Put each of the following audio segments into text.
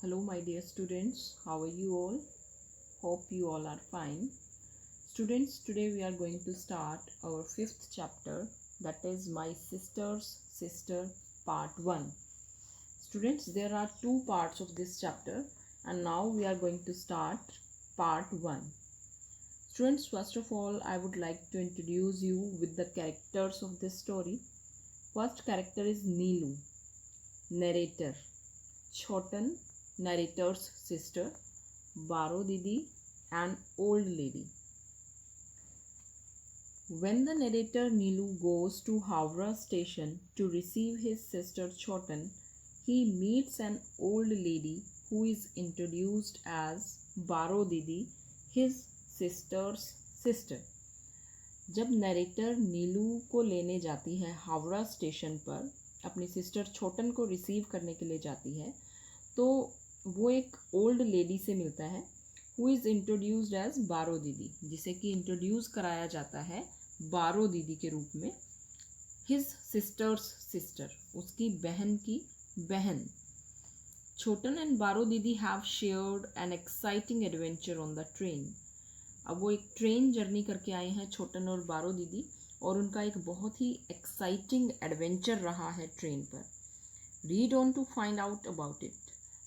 Hello, my dear students. How are you all? Hope you all are fine. Students, today we are going to start our fifth chapter, that is My Sister's Sister, Part 1. Students, there are two parts of this chapter, and now we are going to start Part 1. Students, first of all, I would like to introduce you with the characters of this story. First character is Neelu, narrator. Chotan, narrator's sister. Baro Didi, an old lady. When the narrator Neelu goes to Howrah station to receive his sister Chotan, he meets an old lady who is introduced as Baro Didi, his sister's sister. जब narrator नीलू को लेने जाती है Howrah station पर, अपनी sister छोटन को receive करने के लिए जाती है, तो वो एक ओल्ड लेडी से मिलता है हु इज़ इंट्रोड्यूस्ड एज बारो दीदी, जिसे कि इंट्रोड्यूस कराया जाता है बारो दीदी के रूप में, हिज सिस्टर्स सिस्टर, उसकी बहन की बहन. छोटन एंड बारो दीदी have shared an exciting adventure on the train. अब वो एक ट्रेन जर्नी करके आए हैं छोटन और बारो दीदी, और उनका एक बहुत ही एक्साइटिंग एडवेंचर रहा है ट्रेन पर. Read on to find out about it.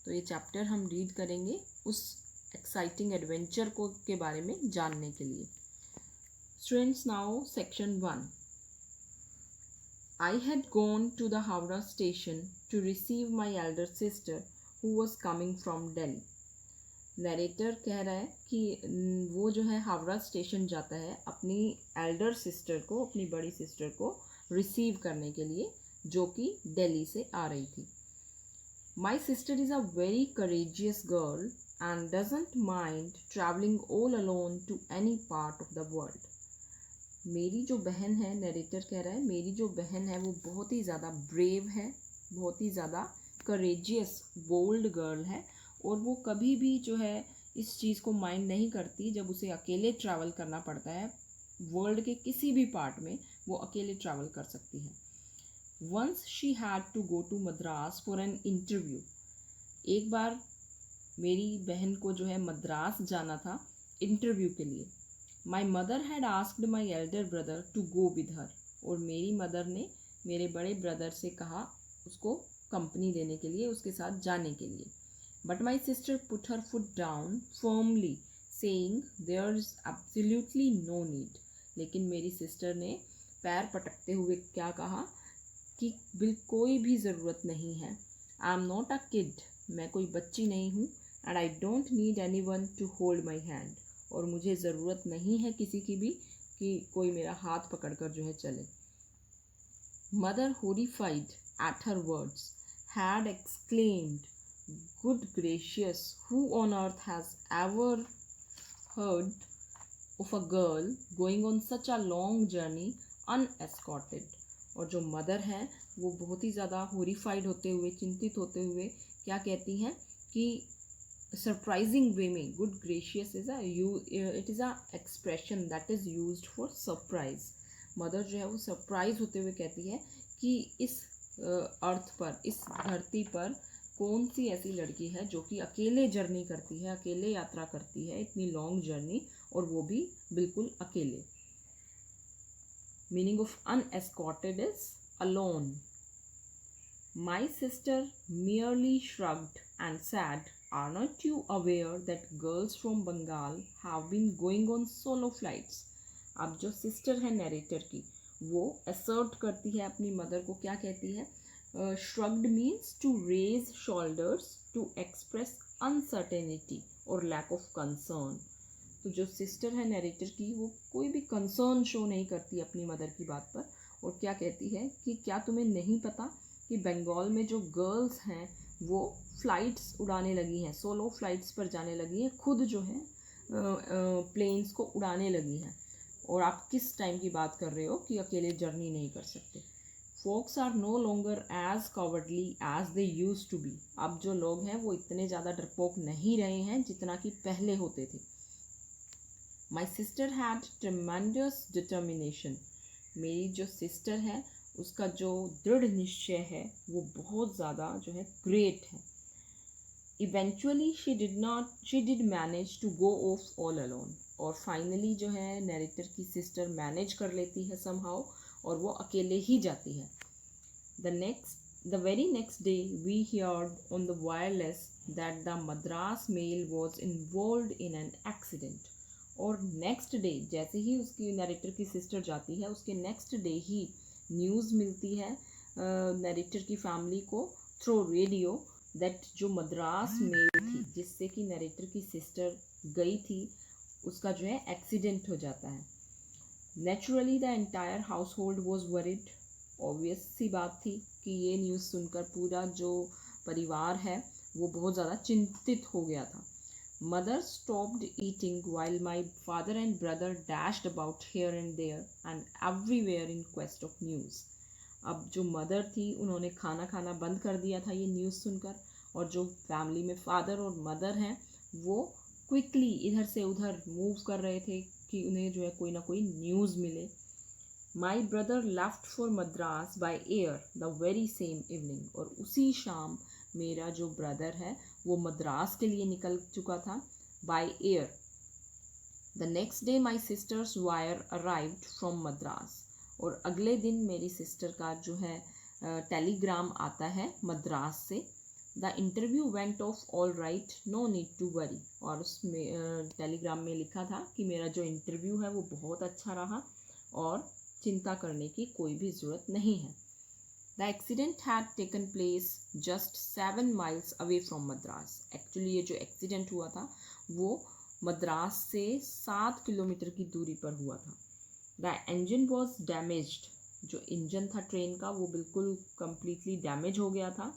तो ये चैप्टर हम रीड करेंगे उस एक्साइटिंग एडवेंचर को के बारे में जानने के लिए. Students, now section 1. I had gone to the Howrah station to receive my elder sister who was coming from Delhi. Narrator कह रहा है कि वो जो है हावड़ा स्टेशन जाता है अपनी एल्डर सिस्टर को, अपनी बड़ी सिस्टर को रिसीव करने के लिए, जो कि दिल्ली से आ रही थी. My sister is a very courageous girl and doesn't mind traveling all alone to any part of the world. मेरी जो बहन है, नरेटर कह रहा है, मेरी जो बहन है वो बहुत ही ज़्यादा ब्रेव है, बहुत ही ज़्यादा करेजियस बोल्ड गर्ल है, और वो कभी भी जो है इस चीज़ को माइंड नहीं करती जब उसे अकेले ट्रैवल करना पड़ता है. वर्ल्ड के किसी भी पार्ट में वो अकेले ट्रैवल कर सकती है. Once she had to go to Madras for an interview. एक बार मेरी बहन को जो है मद्रास जाना था इंटरव्यू के लिए. My mother had asked my elder brother to go with her. और मेरी मदर ने मेरे बड़े ब्रदर से कहा उसको कंपनी देने के लिए, उसके साथ जाने के लिए. But my sister put her foot down firmly, saying there is absolutely no need. लेकिन मेरी सिस्टर ने पैर पटकते हुए क्या कहा कि कोई भी ज़रूरत नहीं है. I am not a kid. मैं कोई बच्ची नहीं हूँ. And I don't need anyone to hold my hand. और मुझे ज़रूरत नहीं है किसी की भी कि कोई मेरा हाथ पकड़कर जो है चले. Mother, horrified at her words, had exclaimed, Good gracious, who on earth has ever heard of a girl going on such a long journey unescorted? और जो मदर हैं वो बहुत ही ज़्यादा हॉरिफाइड होते हुए, चिंतित होते हुए क्या कहती हैं कि सरप्राइजिंग वे में, good gracious is it is a expression that is used for surprise. Mother जो है वो सरप्राइज होते हुए कहती है कि इस अर्थ पर, इस धरती पर कौन सी ऐसी लड़की है जो कि अकेले जर्नी करती है, अकेले यात्रा करती है, इतनी लॉन्ग जर्नी, और वो भी बिल्कुल अकेले. Meaning of unescorted is alone. My sister merely shrugged and said, Are not you aware that girls from Bengal have been going on solo flights? अब जो सिस्टर है नरेटर की, वो असर्ट करती है अपनी मदर को, क्या कहती है? Shrugged means to raise shoulders to express uncertainty or lack of concern. तो जो सिस्टर है नरेटर की, वो कोई भी कंसर्न शो नहीं करती अपनी मदर की बात पर, और क्या कहती है कि क्या तुम्हें नहीं पता कि बंगाल में जो गर्ल्स हैं वो फ्लाइट्स उड़ाने लगी हैं, सोलो फ्लाइट्स पर जाने लगी हैं, खुद जो है प्लेन्स को उड़ाने लगी हैं, और आप किस टाइम की बात कर रहे हो कि अकेले जर्नी नहीं कर सकते. Folks are no longer as cowardly as they used to be. अब जो लोग हैं वो इतने ज़्यादा डरपोक नहीं रहे हैं जितना कि पहले होते थे. My sister had tremendous determination. मेरी जो सिस्टर है उसका जो दृढ़ निश्चय है वो बहुत ज़्यादा जो है ग्रेट है. Eventually she did manage to go off all alone, और फाइनली जो है नरेटर की सिस्टर मैनेज कर लेती है समहाउ, और वो अकेले ही जाती है. The very next day we heard on the wireless that the Madras mail was involved in an accident. और नेक्स्ट डे जैसे ही उसकी नरेटर की सिस्टर जाती है, उसके नेक्स्ट डे ही न्यूज़ मिलती है नरेटर की फैमिली को थ्रू रेडियो दैट जो मद्रास मेल थी जिससे कि नरेटर की सिस्टर गई थी, उसका जो है एक्सीडेंट हो जाता है. Naturally the entire household was worried. Obvious सी बात थी कि ये न्यूज़ सुनकर पूरा जो परिवार है वो बहुत ज़्यादा चिंतित हो गया था. Mother stopped eating while my father and brother dashed about here and there and everywhere in quest of news. अब जो मदर थी उन्होंने खाना खाना बंद कर दिया था ये न्यूज़ सुनकर, और जो फैमिली में फादर और मदर हैं वो क्विकली इधर से उधर मूव कर रहे थे कि उन्हें जो है कोई ना कोई न्यूज़ मिले. My brother left for Madras by air the very same evening. और उसी शाम मेरा जो ब्रदर है वो मद्रास के लिए निकल चुका था by air. The next day my sisters wire arrived from Madras. और अगले दिन मेरी सिस्टर का जो है टेलीग्राम आता है मद्रास से. The interview went off all right, no need to worry. और उसमें टेलीग्राम में लिखा था कि मेरा जो इंटरव्यू है वो बहुत अच्छा रहा और चिंता करने की कोई भी ज़रूरत नहीं है. The accident had taken place just 7 miles away from Madras. Actually ये जो एक्सीडेंट हुआ था वो मद्रास से 7 किलोमीटर की दूरी पर हुआ था. The engine was damaged. जो इंजन था ट्रेन का वो बिल्कुल कम्प्लीटली डैमेज हो गया था,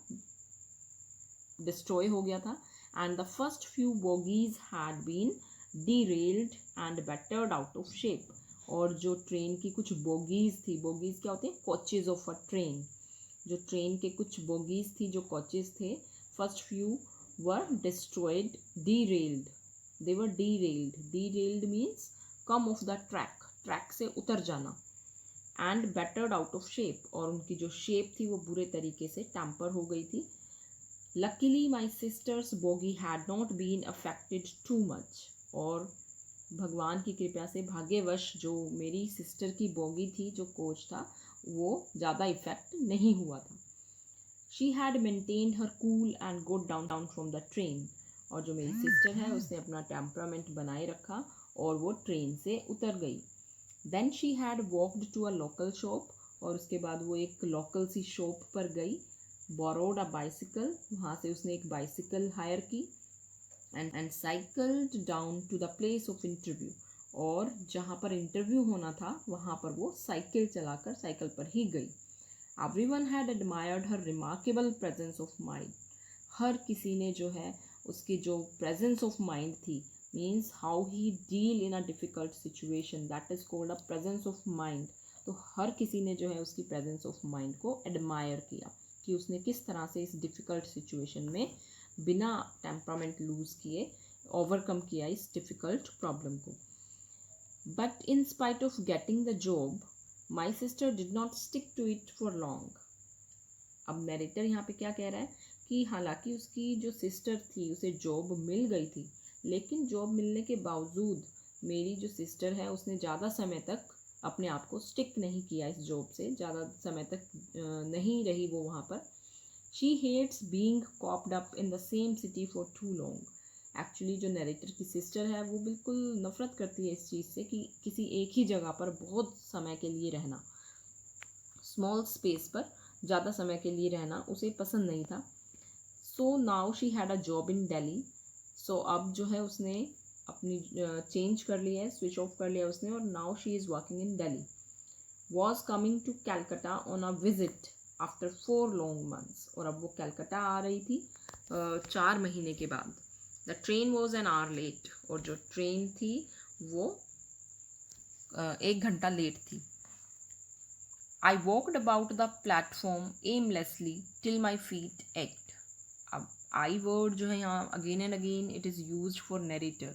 डिस्ट्रॉय हो गया था. And the first few bogies had been derailed and battered out of shape. और जो ट्रेन की कुछ बोगीज थी, बोगीज क्या होते हैं, कोचेज ऑफ अ ट्रेन. जो ट्रेन के कुछ बोगीज थी, जो कोचेज थे, first few were destroyed, derailed. They were derailed. Derailed means come of the track, track से उतर जाना. And battered out of shape. और उनकी जो शेप थी वो बुरे तरीके से टैम्पर हो गई थी. Luckily my sister's bogie had not been affected too much. और भगवान की कृपा से भाग्यवश जो मेरी सिस्टर की बोगी थी, जो कोच था, वो ज़्यादा इफेक्ट नहीं हुआ था. She had maintained her cool and got down from the train. और जो मेरी सिस्टर है उसने अपना टेम्परामेंट बनाए रखा और वो ट्रेन से उतर गई. Then she had walked to a local shop. और उसके बाद वो एक लोकल सी शॉप पर गई. Borrowed a bicycle. वहाँ से उसने एक बाइसिकल हायर की. And cycled down to the place of interview. और जहाँ पर इंटरव्यू होना था वहाँ पर वो साइकिल चलाकर साइकिल पर ही गई. Everyone had admired her remarkable presence of mind. हर किसी ने जो है उसकी जो प्रेजेंस ऑफ माइंड थी, means how he deal in a difficult situation, that is called a presence of mind. तो हर किसी ने जो है उसकी प्रेजेंस ऑफ माइंड को एडमायर किया कि उसने किस तरह से इस डिफ़िकल्ट सिचुएशन में बिना टेम्परामेंट लूज़ किए ओवरकम किया इस डिफ़िकल्ट प्रॉब्लम को. But in spite of getting the job my sister did not stick to it for long. अब नरेटर यहाँ पे क्या कह रहा है कि हालांकि उसकी जो सिस्टर थी उसे जॉब मिल गई थी, लेकिन जॉब मिलने के बावजूद मेरी जो सिस्टर है उसने ज़्यादा समय तक अपने आप को स्टिक नहीं किया इस जॉब से, ज़्यादा समय तक नहीं रही वो वहाँ पर. She hates being cooped up in the same city for too long. Actually जो नरेटर की सिस्टर है वो बिल्कुल नफ़रत करती है इस चीज़ से कि किसी एक ही जगह पर बहुत समय के लिए रहना, स्मॉल स्पेस पर ज़्यादा समय के लिए रहना उसे पसंद नहीं था. So now she had a job in Delhi. So अब जो है उसने अपनी चेंज कर लिया है, स्विच ऑफ कर लिया उसने, और now she is working in Delhi. Was coming to Calcutta on a visit after 4 long months. और अब वो कलकत्ता आ रही थी 4 महीने के बाद. The train was an hour late. और जो ट्रेन थी वो 1 घंटा लेट थी. I walked about the platform aimlessly till my feet ached. अब आई वर्ड जो है यहाँ again and again it is use for narrator.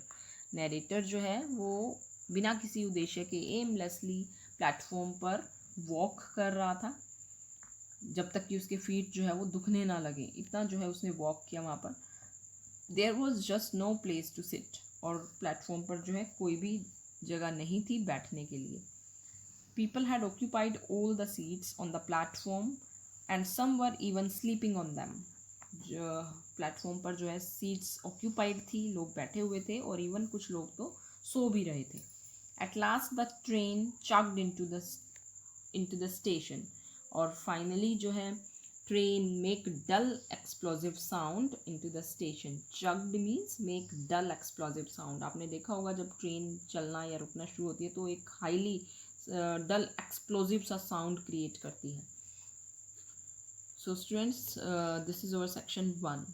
Narrator जो है वो बिना किसी उद्देश्य के एमलेसली प्लेटफॉर्म पर वॉक कर रहा था जब तक कि उसके फीट जो है वो दुखने ना लगे, इतना जो है उसने वॉक किया वहाँ पर. There was just no place to sit, और प्लेटफॉर्म पर जो है कोई भी जगह नहीं थी बैठने के लिए. People had occupied all the seats on the platform and some were even sleeping on them. जो प्लेटफॉर्म पर जो है सीट्स ऑक्यूपाइड थी, लोग बैठे हुए थे, और इवन कुछ लोग तो सो भी रहे थे. At last the train chugged into the station, और फाइनली जो है train make dull explosive sound into the station. Chugged means make dull explosive sound. आपने देखा होगा जब ट्रेन चलना या रुकना शुरू होती है तो एक हाईली डल एक्सप्लोजिव सा साउंड क्रिएट करती है. So students, this is our section 1.